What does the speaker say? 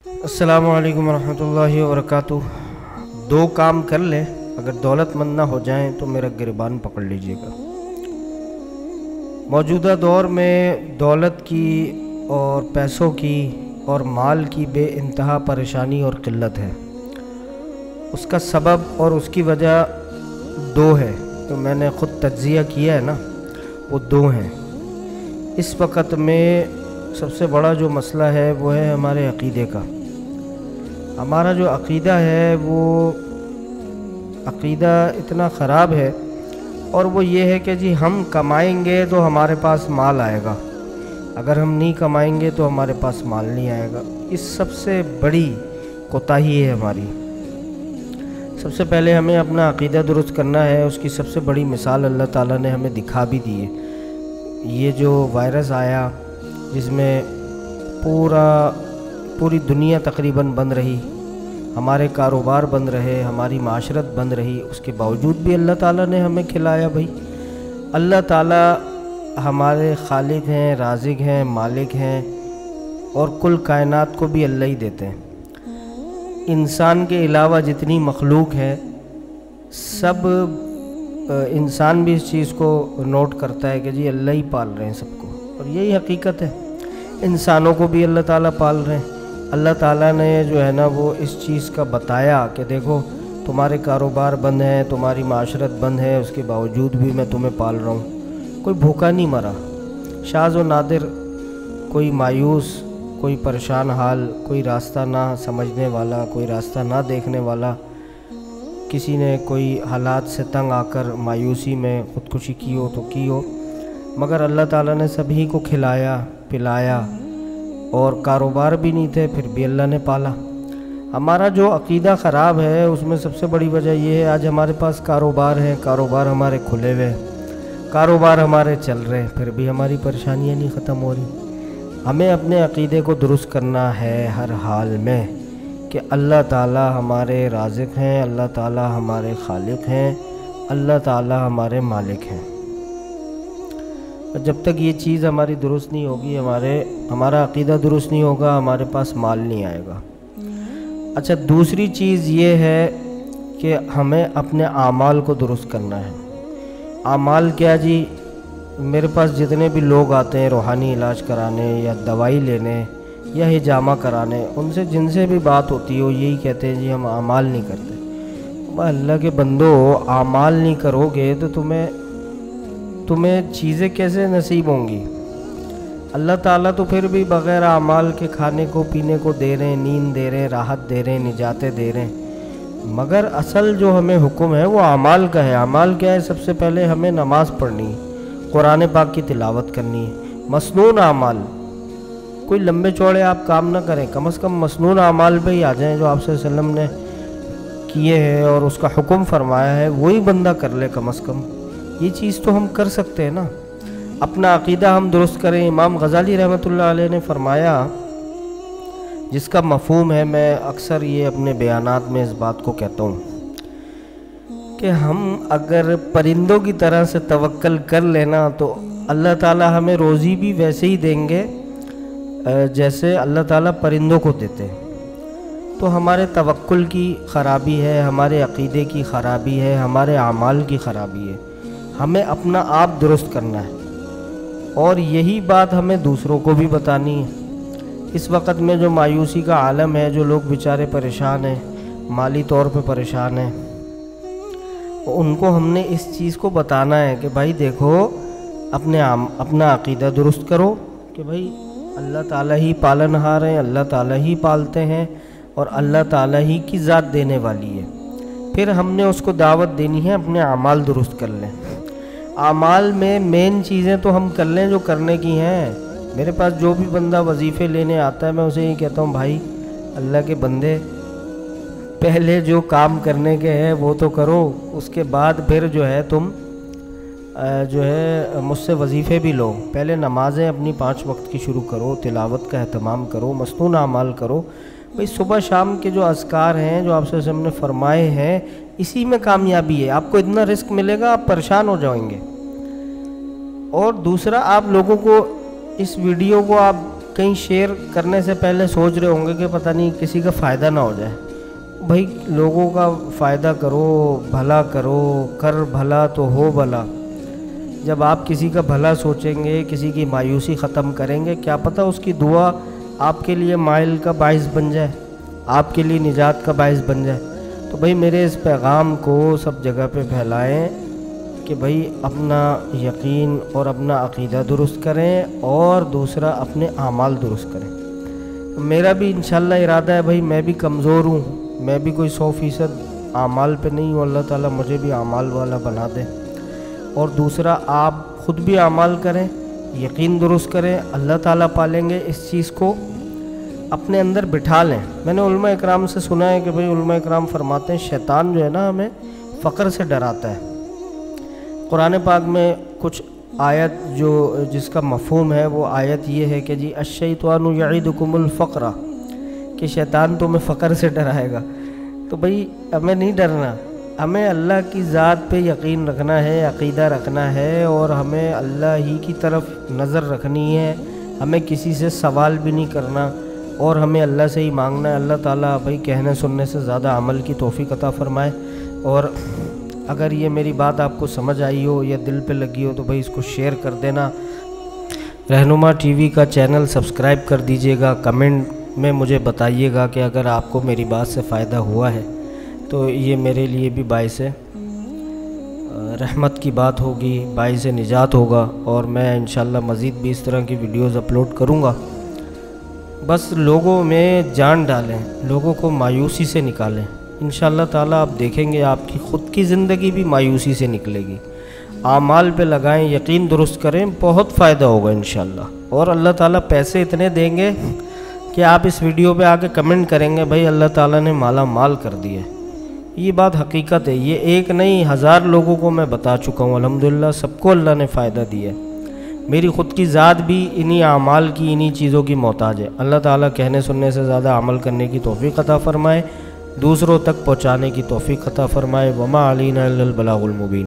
السلام علیکم ورحمۃ اللہ وبرکاتہ۔ دو کام کر لیں، اگر دولت مند نہ ہو جائیں تو میرا گریبان پکڑ لیجئے گا۔ موجودہ دور میں دولت کی اور پیسوں کی اور مال کی بے انتہا پریشانی اور قلت ہے۔ اس کا سبب اور اس کی وجہ دو ہے، تو میں نے خود تجزیہ کیا ہے نا، وہ دو ہیں۔ اس وقت میں سب سے بڑا جو مسئلہ ہے وہ ہے ہمارے عقیدے کا۔ ہمارا جو عقیدہ ہے وہ عقیدہ اتنا خراب ہے، اور وہ یہ ہے کہ جی ہم کمائیں گے تو ہمارے پاس مال آئے گا، اگر ہم نہیں کمائیں گے تو ہمارے پاس مال نہیں آئے گا۔ اس سب سے بڑی کوتاہی ہے ہماری۔ سب سے پہلے ہمیں اپنا عقیدہ درست کرنا ہے۔ اس کی سب سے بڑی مثال اللہ تعالیٰ نے ہمیں دکھا بھی دی ہے۔ یہ جو وائرس آیا جس میں پوری دنیا تقریباً بند رہی، ہمارے کاروبار بند رہے، ہماری معاشرت بند رہی، اس کے باوجود بھی اللہ تعالیٰ نے ہمیں کھلایا۔ بھائی اللہ تعالیٰ ہمارے خالق ہیں، رازق ہیں، مالک ہیں، اور کل کائنات کو بھی اللہ ہی دیتے ہیں۔ انسان کے علاوہ جتنی مخلوق ہے سب انسان بھی اس چیز کو نوٹ کرتا ہے کہ جی اللہ ہی پال رہے ہیں سب کو، اور یہی حقیقت ہے۔ انسانوں کو بھی اللہ تعالیٰ پال رہے ہیں۔ اللہ تعالیٰ نے جو ہے نا وہ اس چیز کا بتایا کہ دیکھو تمہارے کاروبار بند ہیں، تمہاری معاشرت بند ہے، اس کے باوجود بھی میں تمہیں پال رہا ہوں۔ کوئی بھوکا نہیں مرا، شاذ و نادر، کوئی مایوس، کوئی پریشان حال، کوئی راستہ نہ سمجھنے والا، کوئی راستہ نہ دیکھنے والا، کسی نے کوئی حالات سے تنگ آ کر مایوسی میں خودکشی کی ہو تو کی ہو، مگر اللہ تعالیٰ نے سبھی کو کھلایا پلایا، اور کاروبار بھی نہیں تھے پھر بھی اللہ نے پالا۔ ہمارا جو عقیدہ خراب ہے اس میں سب سے بڑی وجہ یہ ہے، آج ہمارے پاس کاروبار ہے، کاروبار ہمارے کھلے ہوئے ہیں، کاروبار ہمارے چل رہے ہیں، پھر بھی ہماری پریشانیاں نہیں ختم ہو رہی۔ ہمیں اپنے عقیدے کو درست کرنا ہے ہر حال میں کہ اللہ تعالیٰ ہمارے رازق ہیں، اللہ تعالیٰ ہمارے خالق ہیں، اللہ تعالیٰ ہمارے مالک ہیں۔ جب تک یہ چیز ہماری درست نہیں ہوگی، ہمارا عقیدہ درست نہیں ہوگا، ہمارے پاس مال نہیں آئے گا۔ اچھا، دوسری چیز یہ ہے کہ ہمیں اپنے اعمال کو درست کرنا ہے۔ اعمال کیا جی؟ میرے پاس جتنے بھی لوگ آتے ہیں روحانی علاج کرانے یا دوائی لینے یا حجامہ کرانے، ان سے جن سے بھی بات ہوتی ہے وہ یہی کہتے ہیں جی ہم اعمال نہیں کرتے۔ اللہ کے بندو، اعمال نہیں کرو گے تو تمہیں چیزیں کیسے نصیب ہوں گی؟ اللہ تعالیٰ تو پھر بھی بغیر اعمال کے کھانے کو پینے کو دے رہے ہیں، نیند دے رہے ہیں، راحت دے رہے ہیں، نجاتیں دے رہے ہیں، مگر اصل جو ہمیں حکم ہے وہ اعمال کا ہے۔ اعمال کیا ہے؟ سب سے پہلے ہمیں نماز پڑھنی ہے، قرآن پاک کی تلاوت کرنی ہے۔ مسنون اعمال، کوئی لمبے چوڑے آپ کام نہ کریں، کم از کم مسنون اعمال پہ ہی آ جائیں جو آپ صلی اللہ علیہ وسلم نے کیے ہیں اور اس کا حکم فرمایا ہے، وہی بندہ کر لے کم از کم۔ یہ چیز تو ہم کر سکتے ہیں نا، اپنا عقیدہ ہم درست کریں۔ امام غزالی رحمۃ اللہ علیہ نے فرمایا، جس کا مفہوم ہے، میں اکثر یہ اپنے بیانات میں اس بات کو کہتا ہوں کہ ہم اگر پرندوں کی طرح سے توکل کر لینا تو اللہ تعالیٰ ہمیں روزی بھی ویسے ہی دیں گے جیسے اللہ تعالیٰ پرندوں کو دیتے ہیں۔ تو ہمارے توکل کی خرابی ہے، ہمارے عقیدے کی خرابی ہے، ہمارے اعمال کی خرابی ہے۔ ہمیں اپنا آپ درست کرنا ہے، اور یہی بات ہمیں دوسروں کو بھی بتانی ہے۔ اس وقت میں جو مایوسی کا عالم ہے، جو لوگ بیچارے پریشان ہیں، مالی طور پہ پریشان ہیں، ان کو ہم نے اس چیز کو بتانا ہے کہ بھائی دیکھو، اپنا عقیدہ درست کرو کہ بھائی اللہ تعالیٰ ہی پالنہار ہیں، اللہ تعالیٰ ہی پالتے ہیں، اور اللہ تعالیٰ ہی کی ذات دینے والی ہے۔ پھر ہم نے اس کو دعوت دینی ہے اپنے اعمال درست کر لیں۔ اعمال میں مین چیزیں تو ہم کر لیں جو کرنے کی ہیں۔ میرے پاس جو بھی بندہ وظیفے لینے آتا ہے میں اسے یہ کہتا ہوں، بھائی اللہ کے بندے، پہلے جو کام کرنے کے ہیں وہ تو کرو، اس کے بعد پھر جو ہے تم مجھ سے وظیفے بھی لو۔ پہلے نمازیں اپنی 5 وقت کی شروع کرو، تلاوت کا اہتمام کرو، مسنون اعمال کرو۔ بھئی صبح شام کے جو اذکار ہیں جو آپ سے ہم نے فرمائے ہیں، اسی میں کامیابی ہے۔ آپ کو اتنا رزق ملے گا، آپ پریشان ہو جائیں گے۔ اور دوسرا، آپ لوگوں کو اس ویڈیو کو آپ کہیں شیئر کرنے سے پہلے سوچ رہے ہوں گے کہ پتہ نہیں کسی کا فائدہ نہ ہو جائے۔ بھائی لوگوں کا فائدہ کرو، بھلا کرو، کر بھلا تو ہو بھلا۔ جب آپ کسی کا بھلا سوچیں گے، کسی کی مایوسی ختم کریں گے، کیا پتہ اس کی دعا آپ کے لیے مائل کا باعث بن جائے، آپ کے لیے نجات کا باعث بن جائے۔ تو بھائی میرے اس پیغام کو سب جگہ پہ پھیلائیں کہ بھائی اپنا یقین اور اپنا عقیدہ درست کریں، اور دوسرا اپنے اعمال درست کریں۔ میرا بھی انشاءاللہ ارادہ ہے بھائی، میں بھی کمزور ہوں، میں بھی کوئی 100% اعمال پہ نہیں ہوں، اللہ تعالیٰ مجھے بھی اعمال والا بنا دے۔ اور دوسرا آپ خود بھی اعمال کریں، یقین درست کریں، اللہ تعالیٰ پالیں گے۔ اس چیز کو اپنے اندر بٹھا لیں۔ میں نے علماء اکرام سے سنا ہے کہ بھئی علماء اکرام فرماتے ہیں شیطان جو ہے نا ہمیں فقر سے ڈراتا ہے۔ قرآن پاک میں کچھ آیت جس کا مفہوم ہے، وہ آیت یہ ہے کہ جی الشیطان یعدکم الفقر، کہ شیطان تمہیں فقر سے ڈرائے گا۔ تو بھئی ہمیں نہیں ڈرنا، ہمیں اللہ کی ذات پہ یقین رکھنا ہے، عقیدہ رکھنا ہے، اور ہمیں اللہ ہی کی طرف نظر رکھنی ہے۔ ہمیں کسی سے سوال بھی نہیں کرنا، اور ہمیں اللہ سے ہی مانگنا ہے۔ اللہ تعالیٰ بھائی کہنے سننے سے زیادہ عمل کی توفیق عطا فرمائے۔ اور اگر یہ میری بات آپ کو سمجھ آئی ہو یا دل پہ لگی ہو تو بھائی اس کو شیئر کر دینا۔ رہنما ٹی وی کا چینل سبسکرائب کر دیجیے گا۔ کمنٹ میں مجھے بتائیے گا کہ اگر آپ کو میری بات سے فائدہ ہوا ہے تو یہ میرے لیے بھی باعث رحمت کی بات ہوگی، باعث نجات ہوگا، اور میں انشاءاللہ مزید بھی اس طرح کی ویڈیوز اپلوڈ کروں گا۔ بس لوگوں میں جان ڈالیں، لوگوں کو مایوسی سے نکالیں۔ انشاءاللہ تعالیٰ آپ دیکھیں گے آپ کی خود کی زندگی بھی مایوسی سے نکلے گی۔ اعمال پہ لگائیں، یقین درست کریں، بہت فائدہ ہوگا انشاءاللہ۔ اور اللہ تعالیٰ پیسے اتنے دیں گے کہ آپ اس ویڈیو پہ آ کے کمنٹ کریں گے بھائی اللہ تعالیٰ نے مالا مال کر دیا۔ یہ بات حقیقت ہے، یہ ایک نہیں 1000 لوگوں کو میں بتا چکا ہوں، الحمدللہ سب کو اللہ نے فائدہ دیا ہے۔ میری خود کی ذات بھی انہی اعمال کی، انہی چیزوں کی محتاج ہے۔ اللہ تعالیٰ کہنے سننے سے زیادہ عمل کرنے کی توفیق عطا فرمائے، دوسروں تک پہنچانے کی توفیق عطا فرمائے۔ وما علینا الا البلاغ المبین۔